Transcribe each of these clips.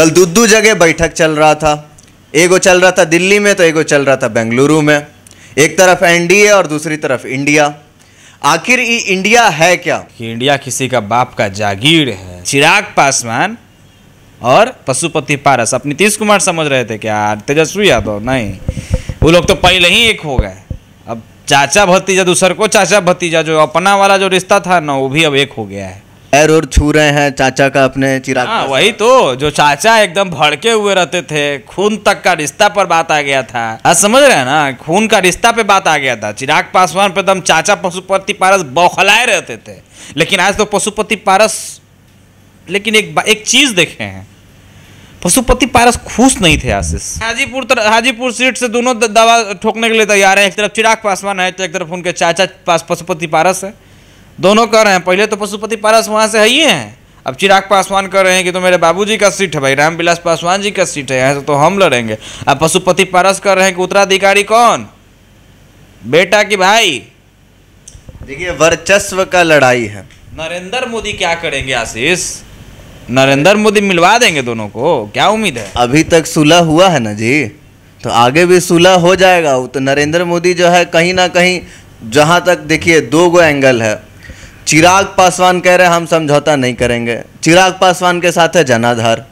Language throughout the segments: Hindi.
कल दो जगह बैठक चल रहा था। एगो चल रहा था दिल्ली में तो एगो चल रहा था बेंगलुरु में। एक तरफ एनडीए और दूसरी तरफ इंडिया। आखिर ये इंडिया है क्या? कि इंडिया किसी का बाप का जागीर है। चिराग पासवान और पशुपति पारस। अब नीतीश कुमार समझ रहे थे क्या? तेजस्वी यादव नहीं, वो लोग तो पहले ही एक हो गए। अब चाचा भतीजा, दूसर को चाचा भतीजा, जो अपना वाला जो रिश्ता था ना, वो भी अब एक हो गया है। पैर और छू रहे हैं चाचा का अपने चिराग। हाँ, वही तो, जो चाचा एकदम भड़के हुए रहते थे, खून तक का रिश्ता पर बात आ गया था। आज समझ रहे हैं ना, खून का रिश्ता पे बात आ गया था। चिराग पासवान पे एकदम चाचा पशुपति पारस बौखलाए रहते थे। लेकिन आज तो पशुपति पारस, लेकिन एक चीज देखे हैं, पशुपति पारस खुश नहीं थे। आशीष हाजीपुर सीट से दोनों दावा ठोकने के लिए तैयार है। एक तरफ चिराग पासवान है तो एक तरफ उनके चाचा पशुपति पारस है। दोनों कह रहे हैं, पहले तो पशुपति पारस वहां से है ही हैं, अब चिराग पासवान कह रहे हैं कि तो मेरे बाबूजी का सीट है भाई, रामविलास पासवान जी का सीट है, यहाँ से तो हम लड़ेंगे। अब पशुपति पारस कह रहे हैं कि उत्तराधिकारी कौन, बेटा की भाई? देखिए, वर्चस्व का लड़ाई है। नरेंद्र मोदी क्या करेंगे आशीष? नरेंद्र मोदी मिलवा देंगे दोनों को, क्या उम्मीद है? अभी तक सुलह हुआ है ना जी, तो आगे भी सुलह हो जाएगा। तो नरेंद्र मोदी जो है कहीं ना कहीं, जहाँ तक देखिए दो गो एंगल है। चिराग पासवान कह रहे हैं हम समझौता नहीं करेंगे, चिराग पासवान के साथ है जनाधार,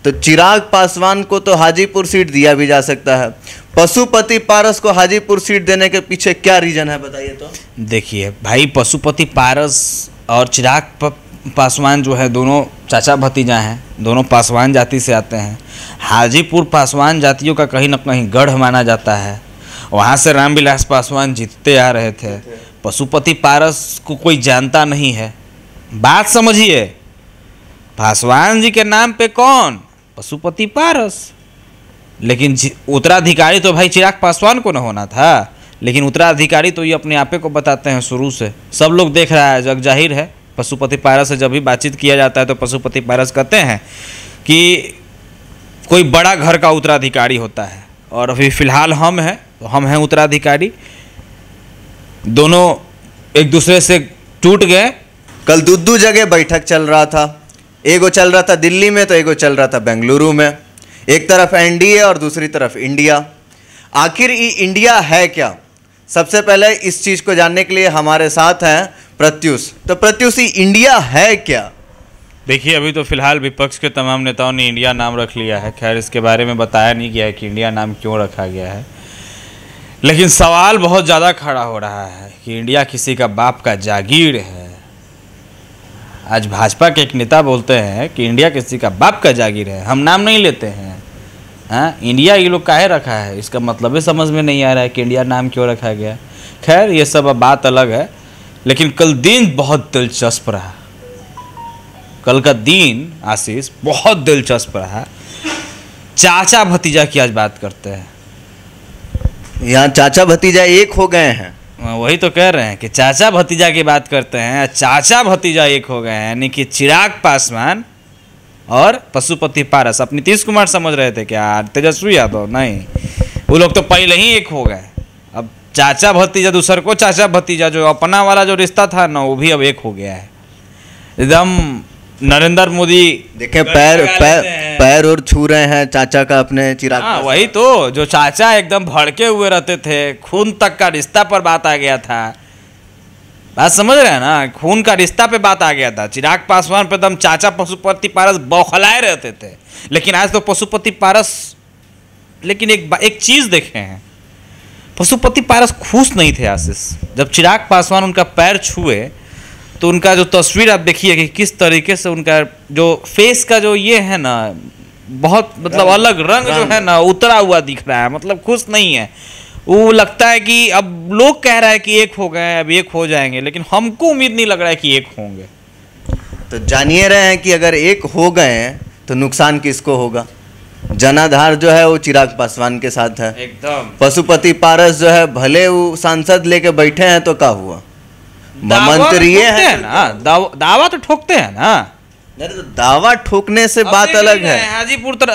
तो चिराग पासवान को तो हाजीपुर सीट दिया भी जा सकता है। पशुपति पारस को हाजीपुर सीट देने के पीछे क्या रीजन है बताइए तो। देखिए भाई, पशुपति पारस और चिराग पासवान जो है दोनों चाचा भतीजा हैं, दोनों पासवान जाति से आते हैं। हाजीपुर पासवान जातियों का कहीं ना कहीं गढ़ माना जाता है, वहाँ से रामविलास पासवान जीतते आ रहे थे। पशुपति पारस को कोई जानता नहीं है, बात समझिए। पासवान जी के नाम पे कौन? पशुपति पारस। लेकिन उत्तराधिकारी तो भाई चिराग पासवान को न होना था, लेकिन उत्तराधिकारी तो ये अपने आपे को बताते हैं शुरू से, सब लोग देख रहा है, जग जाहिर है। पशुपति पारस से जब भी बातचीत किया जाता है तो पशुपति पारस कहते हैं कि कोई बड़ा घर का उत्तराधिकारी होता है, और अभी फिलहाल हम हैं, तो हम हैं उत्तराधिकारी। दोनों एक दूसरे से टूट गए। कल दो जगह बैठक चल रहा था। एगो चल रहा था दिल्ली में तो एगो चल रहा था बेंगलुरु में। एक तरफ एनडीए और दूसरी तरफ इंडिया। आखिर ये इंडिया है क्या? सबसे पहले इस चीज़ को जानने के लिए हमारे साथ हैं प्रत्युष। तो प्रत्युष, ये इंडिया है क्या? देखिए, अभी तो फिलहाल विपक्ष के तमाम नेताओं ने इंडिया नाम रख लिया है। खैर, इसके बारे में बताया नहीं गया है कि इंडिया नाम क्यों रखा गया है, लेकिन सवाल बहुत ज़्यादा खड़ा हो रहा है कि इंडिया किसी का बाप का जागीर है। आज भाजपा के एक नेता बोलते हैं कि इंडिया किसी का बाप का जागीर है, हम नाम नहीं लेते हैं। हाँ, इंडिया ये लोग काहे रखा है, इसका मतलब ही समझ में नहीं आ रहा है कि इंडिया नाम क्यों रखा गया। खैर, ये सब अब बात अलग है, लेकिन कल दिन बहुत दिलचस्प रहा। कल का दिन आशीष बहुत दिलचस्प रहा। चाचा भतीजा की आज बात करते हैं। यहाँ चाचा भतीजा एक हो गए हैं। वही तो कह रहे हैं कि चाचा भतीजा की बात करते हैं। चाचा भतीजा एक हो गए हैं, यानी कि चिराग पासवान और पशुपति पारस। अब नीतीश कुमार समझ रहे थे क्या? तेजस्वी यादव नहीं, वो लोग तो पहले ही एक हो गए। अब चाचा भतीजा, दूसर को चाचा भतीजा, जो अपना वाला जो रिश्ता था ना, वो भी अब एक हो गया है। एकदम नरेंद्र मोदी देखे पैर और छू रहे हैं चाचा का अपने चिराग। हाँ, वही तो, जो चाचा एकदम भड़के हुए रहते थे, खून तक का रिश्ता पर बात आ गया था। बात समझ रहे हैं ना, खून का रिश्ता पे बात आ गया था। चिराग पासवान पे एकदम चाचा पशुपति पारस बौखलाए रहते थे। लेकिन आज तो पशुपति पारस, लेकिन एक चीज देखे हैं, पशुपति पारस खुश नहीं थे आशीष। जब चिराग पासवान उनका पैर छुए तो उनका जो तस्वीर आप देखिए कि किस तरीके से उनका जो फेस का जो ये है ना, बहुत मतलब अलग रंग जो है ना, उतरा हुआ दिख रहा है, मतलब खुश नहीं है वो। लगता है कि अब लोग कह रहा है कि एक हो गए, अब एक हो जाएंगे, लेकिन हमको उम्मीद नहीं लग रहा है कि एक होंगे। तो जानिए रहे हैं कि अगर एक हो गए तो नुकसान किसको होगा। जनाधार जो है वो चिराग पासवान के साथ है एकदम। पशुपति पारस जो है भले वो सांसद लेके बैठे हैं तो क्या हुआ, मंत्री है ना, दावा तो ठोकते हैं ना। तो दावा ठोकने से बात अलग है।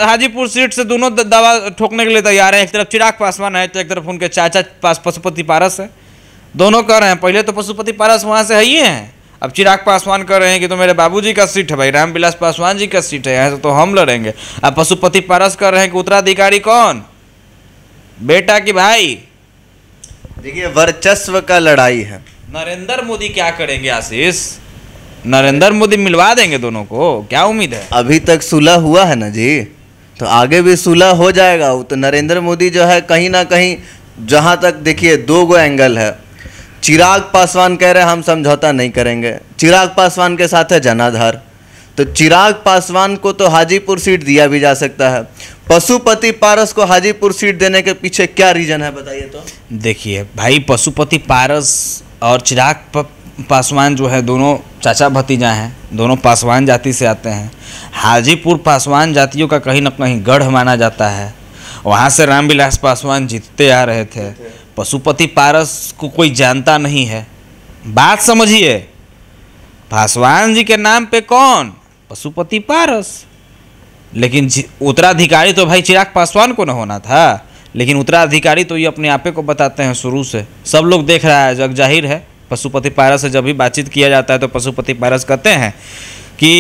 हाजीपुर सीट से दोनों दावा ठोकने के लिए तैयार हैं। एक तरफ चिराग पासवान है तो एक तरफ उनके चाचा पशुपति पारस है। दोनों कह रहे हैं, पहले तो पशुपति पारस वहाँ से है ही हैं, अब चिराग पासवान कह रहे हैं कि तो मेरे बाबूजी का सीट है भाई, रामविलास पासवान जी का सीट है, यहाँ से तो हम लड़ेंगे। अब पशुपति पारस कह रहे हैं कि उत्तराधिकारी कौन, बेटा की भाई। देखिए वर्चस्व का लड़ाई है। नरेंद्र मोदी क्या करेंगे आशीष, नरेंद्र मोदी मिलवा देंगे दोनों को, क्या उम्मीद है? अभी तक सुलह हुआ है ना जी, तो आगे भी सुलह हो जाएगा। वो तो नरेंद्र मोदी जो है कहीं ना कहीं, जहाँ तक देखिए दो गो एंगल है। चिराग पासवान कह रहे हैं हम समझौता नहीं करेंगे, चिराग पासवान के साथ है जनाधार, तो चिराग पासवान को तो हाजीपुर सीट दिया भी जा सकता है। पशुपति पारस को हाजीपुर सीट देने के पीछे क्या रीजन है बताइए तो। देखिए भाई, पशुपति पारस और चिराग पासवान जो है दोनों चाचा भतीजा हैं, दोनों पासवान जाति से आते हैं। हाजीपुर पासवान जातियों का कहीं ना कहीं गढ़ माना जाता है, वहाँ से रामविलास पासवान जीतते आ रहे थे। पशुपति पारस को कोई जानता नहीं है, बात समझिए। पासवान जी के नाम पे कौन, पशुपति पारस, लेकिन उत्तराधिकारी तो भाई चिराग पासवान को न होना था। लेकिन उत्तराधिकारी तो ये अपने आपे को बताते हैं शुरू से, सब लोग देख रहा है, जग जाहिर है। पशुपति पारस से जब भी बातचीत किया जाता है तो पशुपति पारस कहते हैं कि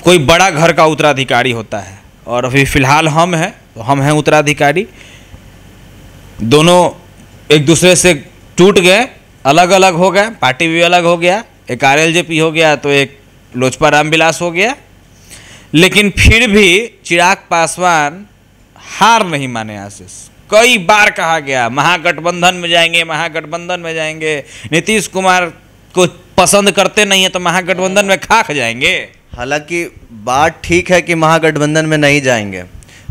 कोई बड़ा घर का उत्तराधिकारी होता है, और अभी फिलहाल हम हैं तो हम हैं उत्तराधिकारी। दोनों एक दूसरे से टूट गए, अलग अलग हो गए, पार्टी भी अलग हो गया, एक आरएलजेपी हो गया तो एक लोजपा रामविलास हो गया। लेकिन फिर भी चिराग पासवान हार नहीं माने आशीष। कई बार कहा गया महागठबंधन में जाएंगे, महागठबंधन में जाएंगे, नीतीश कुमार को पसंद करते नहीं है तो महागठबंधन में खाक जाएंगे। हालांकि बात ठीक है कि महागठबंधन में नहीं जाएंगे,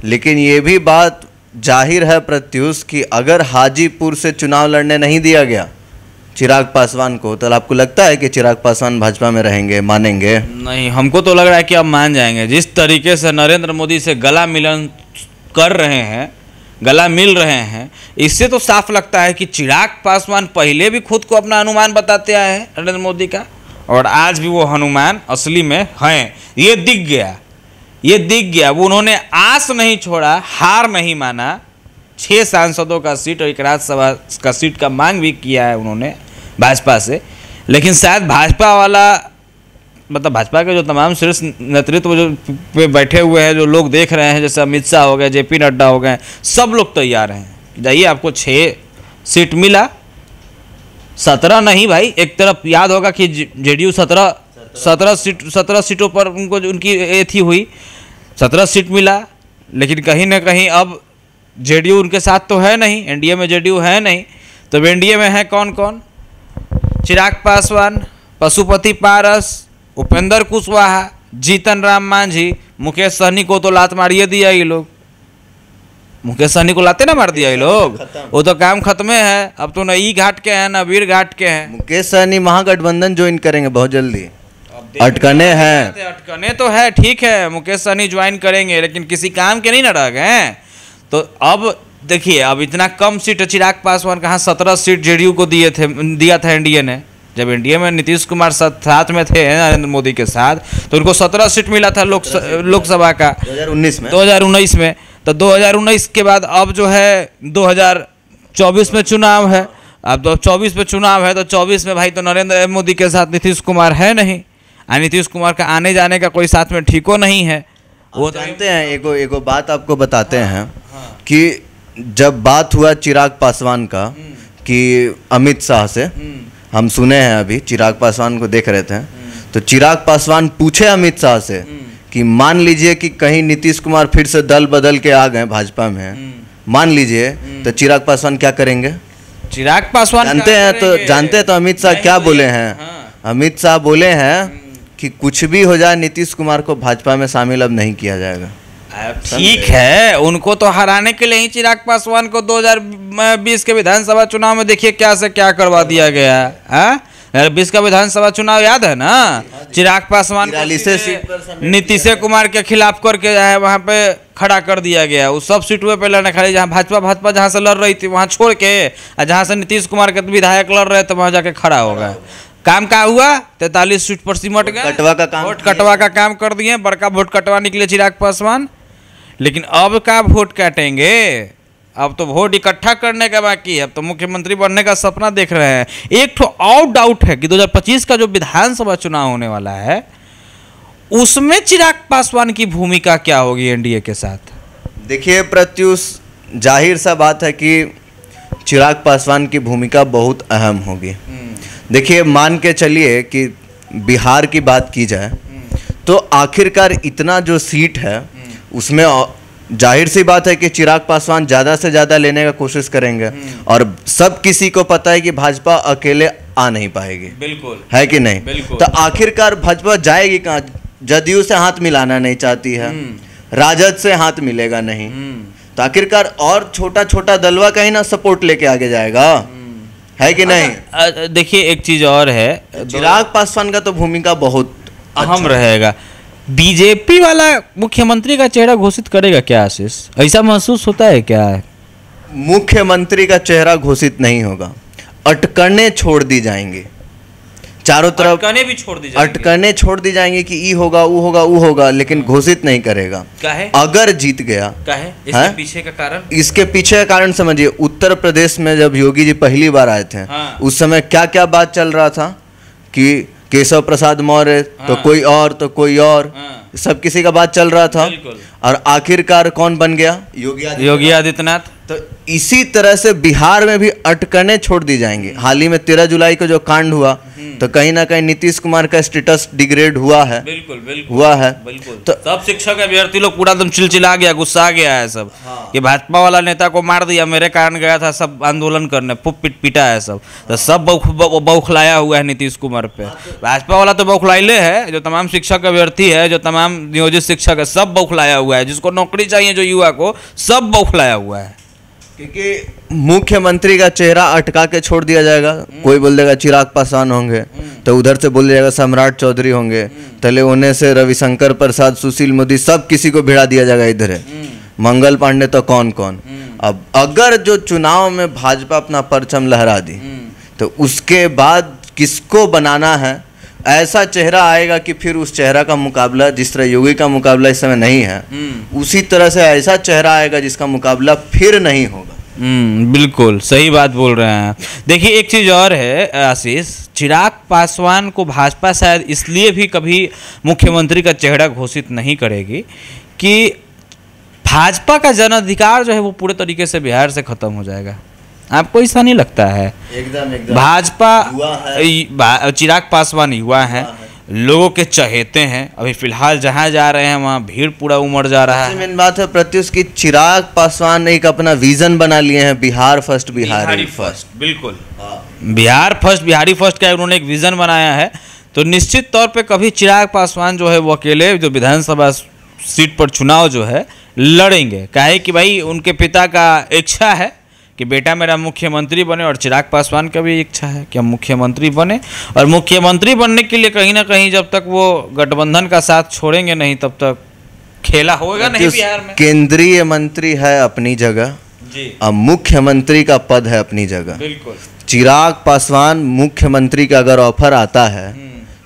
लेकिन ये भी बात जाहिर है प्रत्युष कि अगर हाजीपुर से चुनाव लड़ने नहीं दिया गया चिराग पासवान को, तो आपको लगता है कि चिराग पासवान भाजपा में रहेंगे, मानेंगे? नहीं, हमको तो लग रहा है कि अब मान जाएंगे। जिस तरीके से नरेंद्र मोदी से गला मिलन कर रहे हैं, गला मिल रहे हैं, इससे तो साफ लगता है कि चिराग पासवान पहले भी खुद को अपना अनुमान बताते आए हैं नरेंद्र मोदी का, और आज भी वो अनुमान असली में हैं। ये दिख गया, ये दिख गया। वो उन्होंने आस नहीं छोड़ा, हार नहीं माना। 6 सांसदों का सीट और एक राज्यसभा का सीट का मांग भी किया है उन्होंने भाजपा से। लेकिन शायद भाजपा वाला, मतलब भाजपा के जो तमाम शीर्ष नेतृत्व जो पे बैठे हुए हैं, जो लोग देख रहे हैं, जैसे अमित शाह हो गए, जेपी नड्डा हो गए, सब लोग तैयार हैं। जाइए, आपको 6 सीट मिला, 17 नहीं भाई। एक तरफ याद होगा कि जेडीयू 17 सीटों पर उनको उनकी ये थी हुई, 17 सीट मिला। लेकिन कहीं ना कहीं अब जेडीयू उनके साथ तो है नहीं, एनडीए में जेडीयू है नहीं, तो एनडीए में है कौन कौन? चिराग पासवान, पशुपति पारस, उपेंद्र कुशवाहा, जीतन राम मांझी, मुकेश सहनी को तो लात मारिए दिया ये लोग। मुकेश सहनी को लाते ना मार दिया ये लोग, वो तो काम खत्म है। अब तो न ई घाट के हैं न वीर घाट के हैं। मुकेश सहनी महागठबंधन ज्वाइन करेंगे बहुत जल्दी, अटकने हैं। अटकने तो है, ठीक है, मुकेश सहनी ज्वाइन करेंगे, लेकिन किसी काम के नहीं न रह गए। तो अब देखिए, अब इतना कम सीट चिराग पासवान कहाँ, 17 सीट जेडीयू को दिया था एनडीए ने। जब एनडीए में नीतीश कुमार साथ में थे नरेंद्र मोदी के साथ, तो उनको 17 सीट मिला था लोकसभा का 2019 में। तो 2019 के बाद अब जो है 2024 में चुनाव है। अब 2024 में चुनाव है, तो 24 में भाई तो नरेंद्र मोदी के साथ नीतीश कुमार है नहीं, और नीतीश कुमार का आने जाने का कोई साथ में ठीको नहीं है। वो जानते हैं, एगो बात आपको बताते हैं कि जब बात हुआ चिराग पासवान का कि अमित शाह से, हम सुने हैं अभी चिराग पासवान को देख रहे थे, तो चिराग पासवान पूछे अमित शाह से कि मान लीजिए कि कहीं नीतीश कुमार फिर से दल बदल के आ गए भाजपा में, मान लीजिए, तो चिराग पासवान क्या करेंगे? चिराग पासवान जानते हैं तो अमित शाह क्या बोले हैं? अमित शाह बोले हैं कि कुछ भी हो जाए नीतीश कुमार को भाजपा में शामिल अब नहीं किया जाएगा। ठीक है, उनको तो हराने के लिए ही चिराग पासवान को 2020 के विधानसभा चुनाव में देखिए क्या से क्या करवा दिया गया है। 20 का विधानसभा चुनाव याद है ना? चिराग पासवान को नीतीश कुमार के खिलाफ करके वहाँ पे खड़ा कर दिया गया। उस सब सीटों पे लड़ने, खाली जहाँ भाजपा जहाँ से लड़ रही थी वहाँ छोड़ के, और जहाँ से नीतीश कुमार के विधायक लड़ रहे थे वहाँ जाके खड़ा हो गया। काम क्या हुआ? 43 सीट पर सिमट गए, वोट कटवा का काम कर दिए, बड़का वोट कटवा निकले चिराग पासवान। लेकिन अब का वोट काटेंगे? अब तो वोट इकट्ठा करने का बाकी है, अब तो मुख्यमंत्री बनने का सपना देख रहे हैं। एक तो और डाउट है कि 2025 का जो विधानसभा चुनाव होने वाला है उसमें चिराग पासवान की भूमिका क्या होगी एनडीए के साथ? देखिए प्रत्युष, जाहिर सा बात है कि चिराग पासवान की भूमिका बहुत अहम होगी। देखिए मान के चलिए कि बिहार की बात की जाए तो आखिरकार इतना जो सीट है उसमें जाहिर सी बात है कि चिराग पासवान ज़्यादा से ज़्यादा लेने का कोशिश करेंगे और सब किसी को पता है कि भाजपा अकेले आ नहीं पाएगी। बिल्कुल है कि नहीं? बिल्कुल। तो आखिरकार भाजपा जाएगी कहाँ? जदयू से हाथ मिलाना नहीं चाहती है, राजद से हाथ मिलेगा नहीं, तो आखिरकार और छोटा छोटा दलवा कहीं ना सपोर्ट लेके आगे जाएगा। है कि नहीं? देखिए एक चीज और है, चिराग पासवान का तो भूमिका बहुत अहम रहेगा। बीजेपी वाला मुख्यमंत्री का चेहरा घोषित करेगा क्या आशीष? ऐसा महसूस होता है क्या? मुख्यमंत्री का चेहरा घोषित नहीं होगा, अटकने छोड़ दी जाएंगी चारों तरफ, अटकने भी छोड़ दी जाएंगी, अटकने छोड़ दी जाएंगी कि ई होगा वो होगा वो होगा, लेकिन घोषित नहीं करेगा। काहे? अगर जीत गया। काहे? इसके पीछे का कारण? इसके पीछे का कारण समझिए, उत्तर प्रदेश में जब योगी जी पहली बार आए थे उस समय क्या क्या बात चल रहा था कि केशव प्रसाद मौर्य तो कोई और तो कोई और, सब किसी का बात चल रहा था और आखिरकार कौन बन गया? योगी आदित्यनाथ। तो इसी तरह से बिहार में भी अटकने छोड़ दी जाएंगी। हाल ही में 13 जुलाई को जो कांड हुआ तो कहीं ना कहीं नीतीश कुमार का स्टेटस डिग्रेड हुआ है। बिल्कुल हुआ है। तो सब शिक्षक अभ्यर्थी लोग पूरा एकदम चिलचिला गया, गुस्सा गया है सब कि भाजपा वाला नेता को मार दिया, मेरे कारण गया था सब आंदोलन करने, पीटा है सब, तो सब बौखलाया हुआ है नीतीश कुमार पे। भाजपा वाला तो बौखलाइले है, जो तमाम शिक्षक अभ्यर्थी है, जो तमाम नियोजित शिक्षक है, सब बौखलाया हुआ है। जिसको नौकरी चाहिए जो युवा को, सब बौखलाया हुआ है। क्योंकि मुख्यमंत्री का चेहरा अटका के छोड़ दिया जाएगा। कोई बोल देगा चिराग पासवान होंगे, तो उधर से बोल जाएगा सम्राट चौधरी होंगे, तले होने से रविशंकर प्रसाद, सुशील मोदी, सब किसी को भिड़ा दिया जाएगा इधर है, मंगल पांडे तो कौन कौन। अब अगर जो चुनाव में भाजपा अपना परचम लहरा दी तो उसके बाद किसको बनाना है, ऐसा चेहरा आएगा कि फिर उस चेहरा का मुकाबला, जिस तरह योगी का मुकाबला इस समय नहीं है, उसी तरह से ऐसा चेहरा आएगा जिसका मुकाबला फिर नहीं होगा। बिल्कुल सही बात बोल रहे हैं। देखिए एक चीज़ और है आशीष, चिराग पासवान को भाजपा शायद इसलिए भी कभी मुख्यमंत्री का चेहरा घोषित नहीं करेगी कि भाजपा का जन अधिकार जो है वो पूरे तरीके से बिहार से खत्म हो जाएगा। आपको ऐसा नहीं लगता है? एकदम भाजपा, चिराग पासवान युवा है, लोगों के चहेते हैं। अभी फिलहाल जहाँ जा रहे हैं वहाँ भीड़ पूरा उमड़ जा रहा है। मेन बात है प्रत्युष की चिराग पासवान ने एक अपना विजन बना लिए हैं, बिहार फर्स्ट, बिहारी फर्स्ट। बिल्कुल, बिहार फर्स्ट, बिहारी फर्स्ट का उन्होंने एक विजन बनाया है। तो निश्चित तौर पे कभी चिराग पासवान जो है वो अकेले जो विधानसभा सीट पर चुनाव जो है लड़ेंगे। काहे कि भाई उनके पिता का इच्छा है कि बेटा मेरा मुख्यमंत्री बने, और चिराग पासवान का भी इच्छा है कि हम मुख्यमंत्री बने। और मुख्यमंत्री बनने के लिए कहीं ना कहीं जब तक वो गठबंधन का साथ छोड़ेंगे नहीं तब तक खेला होगा नहीं बिहार में। केंद्रीय मंत्री है अपनी जगह जी, अब मुख्यमंत्री का पद है अपनी जगह। बिल्कुल। चिराग पासवान मुख्यमंत्री का अगर ऑफर आता है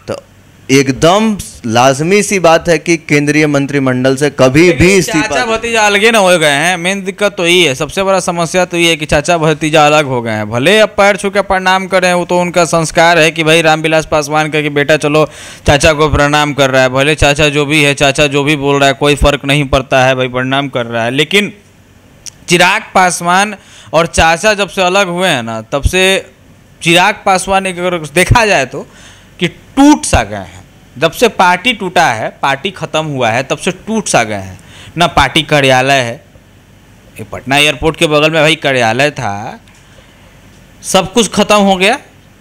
तो एकदम लाजमी सी बात है कि केंद्रीय मंत्रिमंडल से कभी भी इस्तीफा। चाचा भतीजा अलगे न हो गए हैं, मेन दिक्कत तो ये है, सबसे बड़ा समस्या तो ये है कि चाचा भतीजा अलग हो गए हैं। भले अब पैर छू के प्रणाम करें, वो तो उनका संस्कार है कि भाई रामविलास पासवान का कि बेटा चलो चाचा को प्रणाम कर रहा है, भले चाचा जो भी है, चाचा जो भी बोल रहा है कोई फर्क नहीं पड़ता है, भाई प्रणाम कर रहा है। लेकिन चिराग पासवान और चाचा जब से अलग हुए हैं ना, तब से चिराग पासवान एक अगर देखा जाए तो कि टूट सा गए हैं। जब से पार्टी टूटा है, पार्टी खत्म हुआ है, तब से टूट सा गए हैं ना। पार्टी कार्यालय है, ये पटना एयरपोर्ट के बगल में भाई कार्यालय था, सब कुछ खत्म हो गया।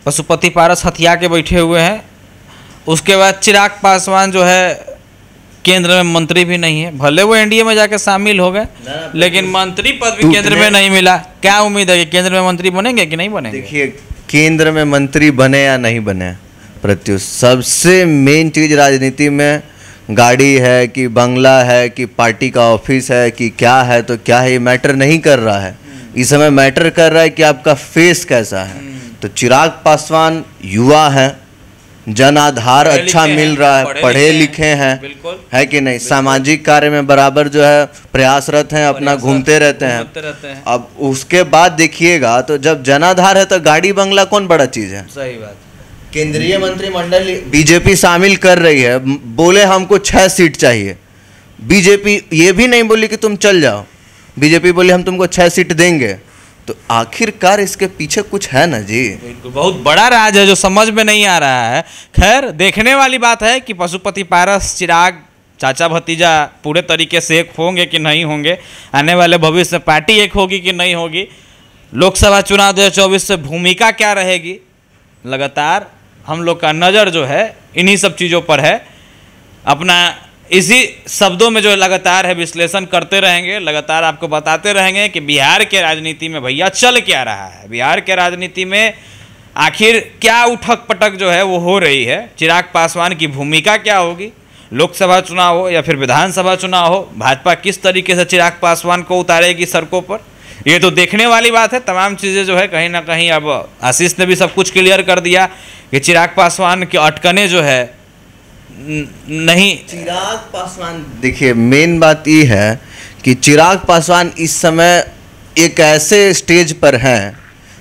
पशुपति पारस हथिया के बैठे हुए हैं। उसके बाद चिराग पासवान जो है केंद्र में मंत्री भी नहीं है, भले वो एनडीए में जाके शामिल हो गए, लेकिन मंत्री पद भी केंद्र में नहीं मिला। क्या उम्मीद है कि केंद्र में मंत्री बनेंगे कि नहीं बनेंगे? देखिए केंद्र में मंत्री बने या नहीं बने प्रत्युष, सबसे मेन चीज राजनीति में गाड़ी है कि बंगला है कि पार्टी का ऑफिस है कि क्या है, तो क्या है ये मैटर नहीं कर रहा है। इस समय मैटर कर रहा है कि आपका फेस कैसा है। तो चिराग पासवान युवा है, जन आधार पढ़े अच्छा लिखे मिल हैं, रहा है, पढ़े पढ़े लिखे लिखे हैं, बिल्कुल, है कि नहीं, सामाजिक कार्य में बराबर जो है प्रयासरत हैं, अपना घूमते रहते हैं। अब उसके बाद देखिएगा तो जब जनाधार है तो गाड़ी बंगला कौन बड़ा चीज है। सही बात। केंद्रीय मंत्रिमंडल बीजेपी शामिल कर रही है, बोले हमको 6 सीट चाहिए, बीजेपी ये भी नहीं बोली कि तुम चल जाओ, बीजेपी बोली हम तुमको 6 सीट देंगे। तो आखिरकार इसके पीछे कुछ है ना जी, बहुत बड़ा राज है जो समझ में नहीं आ रहा है। खैर देखने वाली बात है कि पशुपति पारस, चिराग, चाचा भतीजा पूरे तरीके से एक होंगे कि नहीं होंगे, आने वाले भविष्य में पार्टी एक होगी कि नहीं होगी, लोकसभा चुनाव 2024 से भूमिका क्या रहेगी, लगातार हम लोग का नज़र जो है इन्हीं सब चीज़ों पर है। अपना इसी शब्दों में जो लगातार है विश्लेषण करते रहेंगे, लगातार आपको बताते रहेंगे कि बिहार के राजनीति में भैया चल क्या रहा है, बिहार के राजनीति में आखिर क्या उठक पटक जो है वो हो रही है, चिराग पासवान की भूमिका क्या होगी, लोकसभा चुनाव हो या फिर विधानसभा चुनाव हो, भाजपा किस तरीके से चिराग पासवान को उतारेगी सड़कों पर, ये तो देखने वाली बात है। तमाम चीज़ें जो है कहीं ना कहीं अब आशीष ने भी सब कुछ क्लियर कर दिया कि चिराग पासवान के अटकने जो है नहीं। चिराग पासवान देखिए, मेन बात ये है कि चिराग पासवान इस समय एक ऐसे स्टेज पर हैं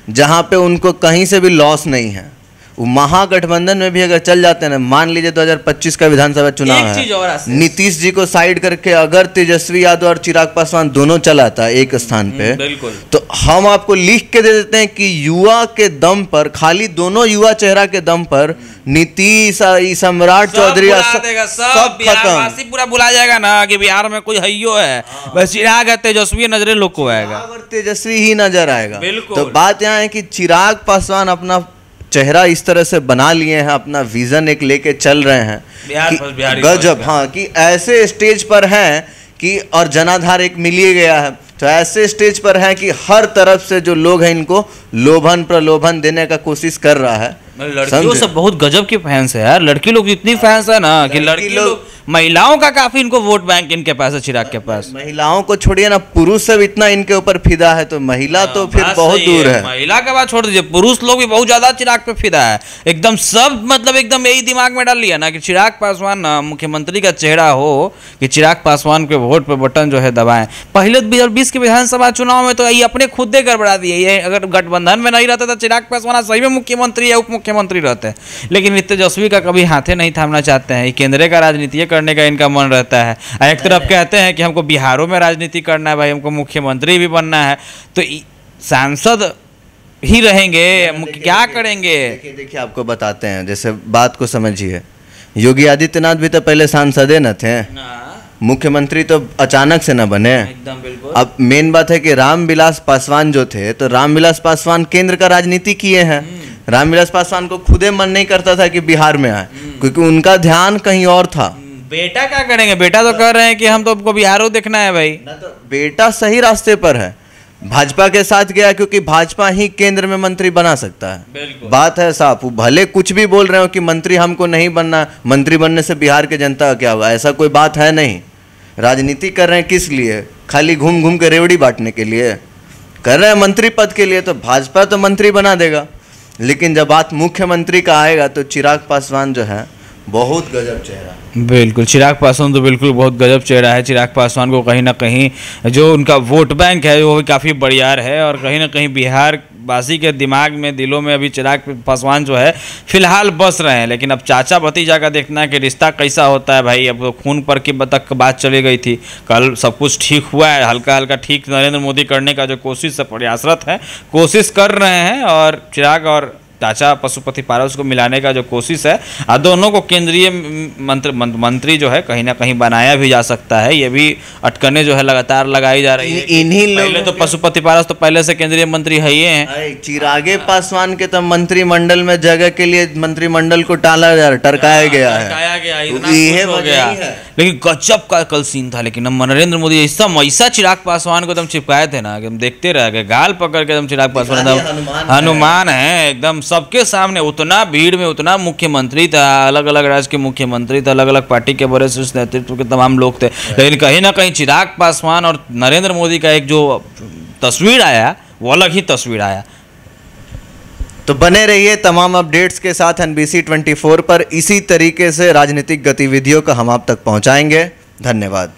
जहां पे उनको कहीं से भी लॉस नहीं है। वो महागठबंधन में भी अगर चल जाते हैं ना, मान लीजिए 2025 का विधानसभा चुनाव है, नीतीश जी को साइड करके अगर तेजस्वी यादव और चिराग पासवान दोनों चलाता है एक स्थान पे, तो हम आपको लिख के दे देते हैं कि युवा के दम पर, खाली दोनों युवा चेहरा के दम पर नीतीश, सम्राट चौधरी सब खत्म, पूरा बुला जाएगा ना कि बिहार में कोई हइयो है, बस चिराग है, तेजस्वी नजरे लोग को आएगा और तेजस्वी ही नजर आएगा। तो बात यहाँ है कि चिराग पासवान अपना चेहरा इस तरह से बना लिए हैं, अपना विजन एक लेके चल रहे हैं कि गजब, हाँ, कि ऐसे स्टेज पर हैं कि, और जनाधार एक मिल ही गया है, तो ऐसे स्टेज पर हैं कि हर तरफ से जो लोग हैं इनको लोभन प्रलोभन देने का कोशिश कर रहा है। लड़कियों सब बहुत गजब के फैंस है यार, लड़की लोग इतनी फैंस है ना कि लड़की लोग, महिलाओं का काफी इनको वोट बैंक इनके पास है, चिराग के पास। महिलाओं को छोड़िए ना, पुरुष सब इतना इनके ऊपर फिदा है, तो महिला तो फिर बहुत दूर है। महिला के बाद छोड़ दीजिए, पुरुष लोग भी बहुत ज्यादा चिराग पे फिदा है, एकदम सब, मतलब एकदम यही दिमाग में डाल लिया ना कि चिराग पासवान ना मुख्यमंत्री का चेहरा हो, कि चिराग पासवान के वोट पे बटन जो है दबाएं। पहले 2020 के विधानसभा चुनाव में तो ये अपने खुद दे गड़बड़ा दिए, ये अगर गठबंधन में नहीं रहता तो चिराग पासवान सही में मुख्यमंत्री या उप मुख्यमंत्री रहते हैं, लेकिन तेजस्वी का कभी हाथे नहीं थामना चाहते हैं, केंद्र का राजनीति करने का इनका मन रहता है। एक तरफ कहते हैं कि हमको बिहारों में राजनीति करना है भाई, हमको मुख्यमंत्री भी बनना है, तो सांसद ही रहेंगे, क्या करेंगे। देखिए आपको बताते हैं, जैसे बात को समझिए, योगी आदित्यनाथ भी तो पहले सांसद न थे, मुख्यमंत्री तो अचानक से न बने एकदम, बिल्कुल। अब मेन बात है कि रामविलास पासवान जो थे, तो रामविलास पासवान केंद्र का राजनीति किए हैं। रामविलास पासवान को खुदे मन नहीं करता था कि बिहार में आए, क्योंकि उनका ध्यान कहीं और था। बेटा क्या करेंगे, बेटा तो कह रहे हैं कि हम तो आपको बिहारों देखना है भाई, ना तो बेटा सही रास्ते पर है, भाजपा के साथ गया, क्योंकि भाजपा ही केंद्र में मंत्री बना सकता है। बात है साफ, भले कुछ भी बोल रहे हो कि मंत्री हमको नहीं बनना, मंत्री बनने से बिहार के जनता का क्या होगा, ऐसा कोई बात है नहीं। राजनीति कर रहे हैं किस लिए, खाली घूम घूम के रेवड़ी बांटने के लिए कर रहे हैं, मंत्री पद के लिए, तो भाजपा तो मंत्री बना देगा, लेकिन जब बात मुख्यमंत्री का आएगा तो चिराग पासवान जो है बहुत गजब चेहरा। बिल्कुल, चिराग पासवान तो बिल्कुल बहुत गजब चेहरा है। चिराग पासवान को कहीं ना कहीं जो उनका वोट बैंक है वो भी काफ़ी बढ़ियार है, और कहीं ना कहीं बिहार वासी के दिमाग में, दिलों में अभी चिराग पासवान जो है फिलहाल बस रहे हैं। लेकिन अब चाचा भतीजा का देखना है कि रिश्ता कैसा होता है भाई। अब खून पर की तक बात चली गई थी, कल सब कुछ ठीक हुआ है, हल्का हल्का ठीक नरेंद्र मोदी करने का जो कोशिश से प्रयासरत है, कोशिश कर रहे हैं, और चिराग और चाचा पशुपति पारस को मिलाने का जो कोशिश है, दोनों को केंद्रीय मंत्री जो है कहीं ना कहीं बनाया भी जा सकता है। ये भी अटकने जो है लगातार लगाई जा रही है। इन्हीं पहले तो पशुपति पारस तो पहले से केंद्रीय मंत्री है ही हैं। चिरागे पासवान के तो मंत्रिमंडल में जगह के लिए मंत्रिमंडल को टाला जा, टरकाया गया है। लेकिन गजब का कल सीन था। लेकिन हम नरेंद्र मोदी ऐसा चिराग पासवान को एकदम चिपकाए थे ना कि हम देखते रह गए, गाल पकड़ के एकदम चिराग पासवान हनुमान है एकदम सबके सामने। उतना भीड़ में उतना मुख्यमंत्री था, अलग अलग राज्य के मुख्यमंत्री थे, अलग अलग पार्टी के वरिष्ठ नेतृत्व के तमाम लोग थे, लेकिन कहीं ना कहीं चिराग पासवान और नरेंद्र मोदी का एक जो तस्वीर आया वो अलग ही तस्वीर आया। तो बने रहिए तमाम अपडेट्स के साथ NBC 24 पर। इसी तरीके से राजनीतिक गतिविधियों का हम आप तक पहुंचाएंगे। धन्यवाद।